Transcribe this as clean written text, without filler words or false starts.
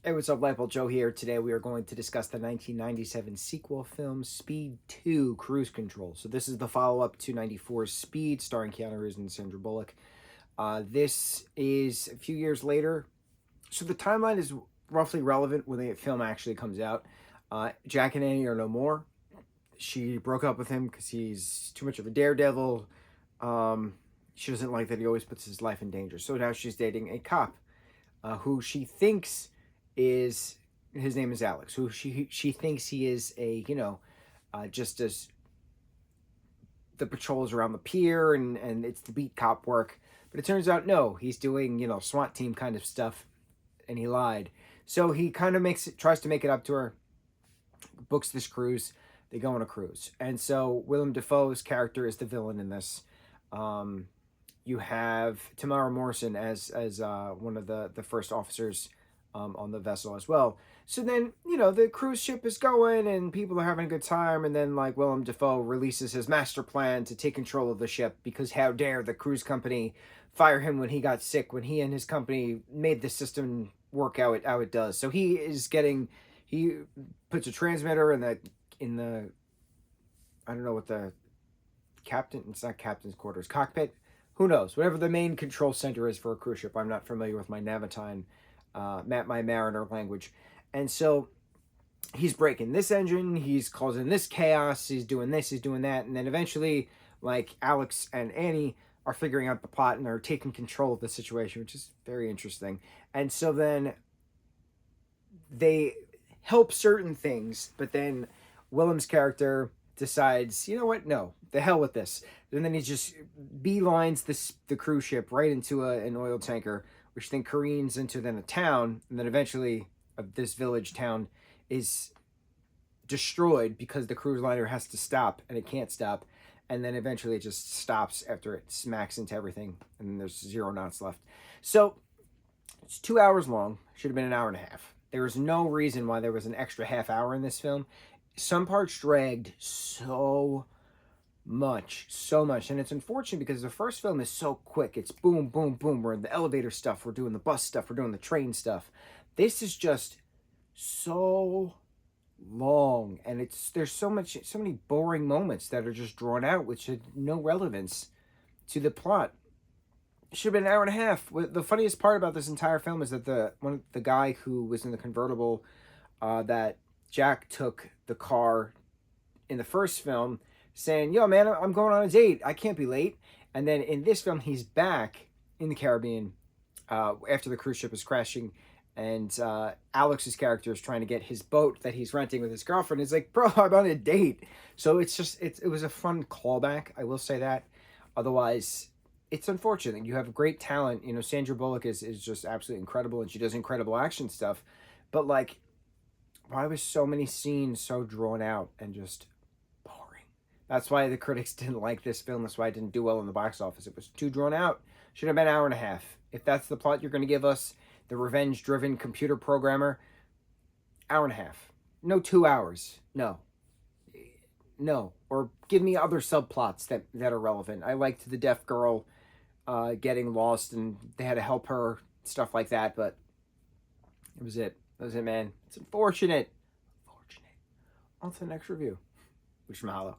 Hey, what's up, lightboltjoe here. Today we are going to discuss the 1997 sequel film Speed 2 Cruise Control. So this is the follow-up to 94's Speed, starring Keanu Reeves and Sandra Bullock. This is a few years later. So the timeline is roughly relevant when the film actually comes out. Jack and Annie are no more. She broke up with him because he's too much of a daredevil. She doesn't like that he always puts his life in danger. So now she's dating a cop who she thinks is, his name is Alex, who she thinks he is a, just as the patrols around the pier and it's the beat cop work. But it turns out, no, he's doing, SWAT team kind of stuff, and he lied. So he kind of tries to make it up to her, books this cruise. They go on a cruise. And so Willem Dafoe's character is the villain in this. You have Tamara Morrison as one of the first officers on the vessel as well. So then, the cruise ship is going and people are having a good time. And then, like, Willem Dafoe releases his master plan to take control of the ship because how dare the cruise company fire him when he got sick, when he and his company made the system work how it does. So he puts a transmitter in the I don't know what the captain, it's not captain's quarters, cockpit, who knows, whatever the main control center is for a cruise ship. I'm not familiar with my Navitine, my Mariner language. And so he's breaking this engine, he's causing this chaos, he's doing this, he's doing that. And then eventually, like, Alex and Annie are figuring out the plot and they're taking control of the situation, which is very interesting. And so then they help certain things, but then Willem's character decides, you know what, no, the hell with this. And then he just beelines the cruise ship right into an oil tanker, which then careens into then a town, and then eventually this village town is destroyed because the cruise liner has to stop, and it can't stop, and then eventually it just stops after it smacks into everything, and then there's 0 knots left. So it's 2 hours long, should have been an hour and a half. There was no reason why there was an extra half hour in this film. Some parts dragged so much, and it's unfortunate because the first film is so quick. It's boom, boom, boom. We're in the elevator stuff, we're doing the bus stuff, we're doing the train stuff. This is just so long, and there's so many boring moments that are just drawn out, which had no relevance to the plot. It should have been an hour and a half. The funniest part about this entire film is that the guy who was in the convertible that Jack took the car in the first film, saying, yo, man, I'm going on a date, I can't be late. And then in this film, he's back in the Caribbean after the cruise ship is crashing, and Alex's character is trying to get his boat that he's renting with his girlfriend. He's like, bro, I'm on a date. So it was a fun callback, I will say that. Otherwise, it's unfortunate. You have great talent. Sandra Bullock is just absolutely incredible, and she does incredible action stuff. But, like, why was so many scenes so drawn out and just boring? That's why the critics didn't like this film. That's why it didn't do well in the box office. It was too drawn out. Should have been an hour and a half. If that's the plot you're going to give us, the revenge-driven computer programmer, hour and a half. No 2 hours. No. Or give me other subplots that are relevant. I liked the deaf girl getting lost and they had to help her, stuff like that, but that was it, man. It's unfortunate. On to the next review. Mucho mahalo.